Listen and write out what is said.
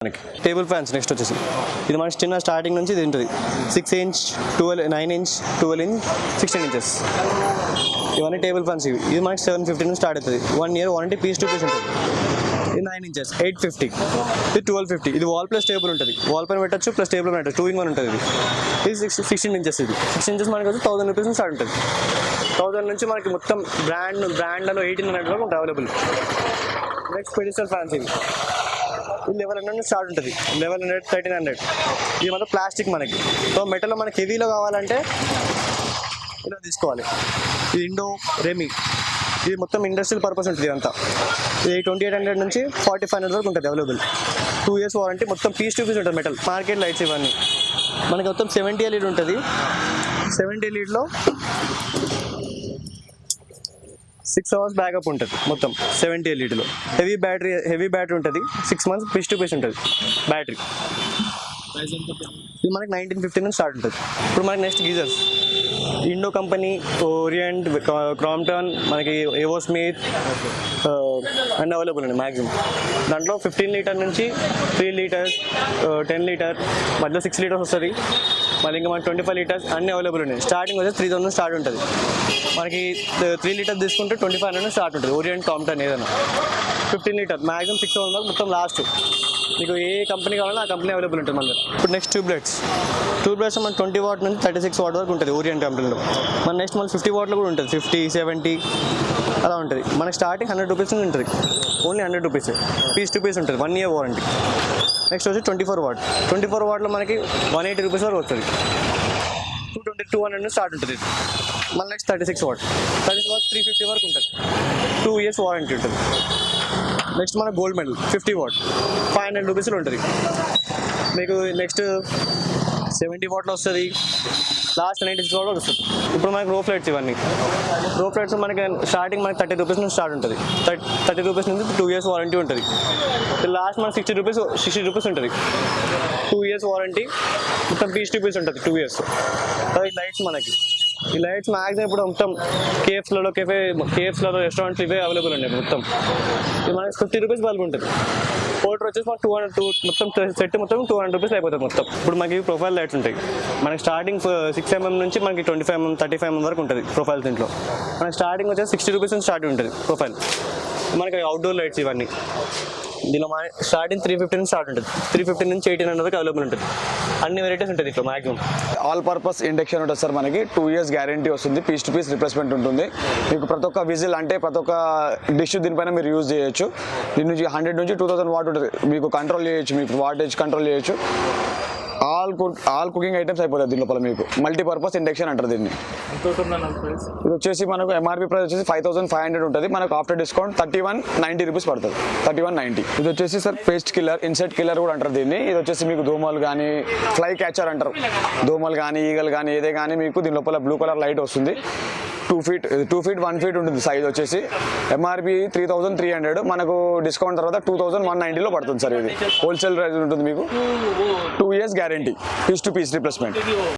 మనకి table fans next వచ్చేసి ఇది మనకి చిన్న స్టార్టింగ్ నుంచి ఇది ఉంటుంది 6 ఇంచ్ 12 9 ఇంచ్ 12 ఇంచ్ 16 ఇంచెస్ ఇవన్నీ టేబుల్ ఫ్యాన్స్ ఇది మనకి 750 నుంచి స్టార్ట్ అవుతుంది 1 year warranty piece to piece ఉంటుంది ఇది 9 ఇంచెస్ 850 ఇది 1250 ఇది వాల్ ప్లస్ టేబుల్ ఉంటుంది వాల్ పైన పెట్టచ్చు ప్లస్ టేబుల్ పెట్టచ్చు 2 in 1 ఉంటుంది ఇది 16 ఇంచెస్ ఇది 16 ఇంచెస్ మనకి వచ్చి 1000 రూపీస్ నుంచి స్టార్ట్ ఉంటుంది 1000 నుంచి మనకి మొత్తం బ్రాండ్లలో 1800 వరకు ఉంటుంది అవైలబుల్ నెక్స్ట్ పెడిస్టల్ ఫ్యాన్స్ ఇది 1100 నుంచి స్టార్ట్ ఉంటుంది 1100 1300 ఇది మొత్తం ప్లాస్టిక్ మనకి సో మెటల్లో మనకి హెవీలో కావాలంటే ఇలా తీసుకోవాలి ఇది ఇండో రెమీ ఇది మొత్తం ఇండస్ట్రియల్ పర్పస్ ఉంటుంది అంతా ఇది 2800 నుంచి 4500 వరకు ఉంటుంది అవైలబుల్ 2 years వారంటీ మొత్తం పీస్ టు పీస్ ఉంటుంది మెటల్ మార్కెట్ లైట్స్ ఇవన్నీ మనకి మొత్తం 70 LED ఉంటుంది 70 లీడ్లో 6 hours బ్యాకప్ ఉంటుంది మొత్తం 70 LEDలో హెవీ బ్యాటరీ ఉంటుంది 6 months పీస్ టు పీస్ ఉంటుంది బ్యాటరీ ఇది మనకి 1950 నుంచి స్టార్ట్ ఉంటుంది ఇప్పుడు మనకి next geysers Indo company orient Crompton మనకి ఏవో స్మిత్ అన్నీ అవైలబుల్ అండి మ్యాక్సిమం దాంట్లో 15 లీటర్ నుంచి 3 లీటర్స్ 10 లీటర్ మధ్యలో 6 లీటర్స్ వస్తుంది మళ్ళీ ఇంకా మనకి 25 లీటర్స్ అన్నీ అవైలబుల్ ఉన్నాయి స్టార్టింగ్ వచ్చేసి 3000 స్టార్ట్ ఉంటుంది మనకి 3 లీటర్స్ తీసుకుంటే 2500 స్టార్ట్ ఉంటుంది ఓరియంట్ క్రాంప్టన్ ఏదైనా 15 లీటర్ మ్యాక్సిమం 6000 వరకు మొత్తం లాస్ట్ మీకు ఏ కంపెనీ కావాలన్నా ఆ కంపెనీ అవైలబుల్ ఉంటుంది మన ఇప్పుడు నెక్స్ట్ ట్యూబ్లైట్స్ మన 20 watt నుంచి 36 watt వరకు ఉంటుంది ఓరియంట్ కంపెనీలో మన నెక్స్ట్ మళ్ళీ 50 wattలో కూడా ఉంటుంది 50 70 అలా ఉంటుంది మనకి స్టార్టింగ్ 100 రూపీస్ నుంచి ఉంటుంది only 100 rupees piece to piece ఉంటుంది 1 year వారంటీ నెక్స్ట్ వచ్చి 24 wattలో మనకి 180 రూపీస్ వరకు వస్తుంది 200 నుంచి స్టార్ట్ ఉంటుంది మళ్ళీ నెక్స్ట్ 36 watt 350 వరకు ఉంటుంది 2 years వారంటీ ఉంటుంది నెక్స్ట్ మన గోల్డ్ మెడల్ 50 watt 500 రూపీస్లో ఉంటుంది మీకు నెక్స్ట్ 70 wattలో వస్తుంది లాస్ట్ 96 watt వస్తుంది ఇప్పుడు మనకి రో ఫ్లైట్స్ ఇవన్నీ రో ఫ్లైట్స్ మనకి స్టార్టింగ్ మనకి 30 రూపీస్ నుంచి స్టార్ట్ ఉంటుంది 30 రూపీస్ నుంచి 2 years వారంటీ ఉంటుంది లాస్ట్ మనకి 60 రూపీస్ ఉంటుంది 2 years వారంటీ మొత్తం పీస్ టు పీస్ ఉంటుంది 2 years ఈ లైట్స్ మనకి ఈ లైట్స్ మ్యాక్సిమం ఇప్పుడు మొత్తం కేఎఫ్స్లలో రెస్టారెంట్స్ ఇవే అవైలబుల్ ఉన్నాయి మొత్తం ఇది మనకి 50 రూపీస్ బల్బ్ ఉంటుంది పోర్టర్ వచ్చేసి మనకు 200 మొత్తం సెట్ మొత్తం 200 రూపీస్ అయిపోతుంది మొత్తం ఇప్పుడు మనకి ప్రొఫైల్ లైట్స్ ఉంటాయి మనకి స్టార్టింగ్ 6 mm నుంచి మనకి 25 mm 35 mm వరకు ఉంటుంది ప్రొఫైల్ దీంట్లో మనకి స్టార్టింగ్ వచ్చేసి 60 రూపీస్ నుంచి స్టార్ట్ ఉంటుంది ప్రొఫైల్ మనకి అవుట్డోర్ లైట్స్ ఇవన్నీ దీనిలో స్టార్టింగ్ 350 నుంచి స్టార్ట్ ఉంటుంది 350 నుంచి 1800 వరకు అవైలబుల్ ఉంటుంది అన్ని వెరైటీస్ ఉంటుంది ఇట్లా మ్యాక్సిమం ఆల్ పర్పస్ ఇండక్షన్ ఉంటుంది సార్ మనకి 2 years గ్యారంటీ వస్తుంది పీస్ టు పీస్ రిప్లేస్మెంట్ ఉంటుంది మీకు ప్రతి ఒక్క విజిల్ అంటే ప్రతి ఒక్క డిష్ దీనిపైన మీరు యూజ్ చేయొచ్చు దీని నుంచి 100 నుంచి 2000 watt ఉంటుంది మీకు కంట్రోల్ చేయొచ్చు మీకు వాటేజ్ కంట్రోల్ చేయొచ్చు ఆల్ కుకింగ్ ఐటమ్స్ అయిపోతుంది దీని లోపల మీకు మల్టీపర్పస్ ఇండక్షన్ అంటారు దీన్ని ఇది వచ్చేసి మనకు ఎంఆర్పీ ప్రైస్ వచ్చేసి 5500 ఉంటుంది మనకు ఆఫ్టర్ డిస్కౌంట్ 3190 రూపీస్ పడుతుంది 3190 ఇది వచ్చేసి sir pest killer insect killer కూడా అంటారు దీన్ని ఇది వచ్చేసి మీకు దోమలు కానీ ఫ్లై క్యాచర్ అంటారు దోమలు కానీ ఈగలు కానీ ఏదే కానీ మీకు దీని లోపల బ్లూ కలర్ లైట్ వస్తుంది 2 feet 1 feet ఉంటుంది సైజ్ వచ్చేసి ఎంఆర్పీ 3300 మనకు డిస్కౌంట్ తర్వాత 2190లో పడుతుంది సార్ ఇది హోల్సేల్ ప్రైస్ ఉంటుంది మీకు 2 years guarantee piece to piece replacement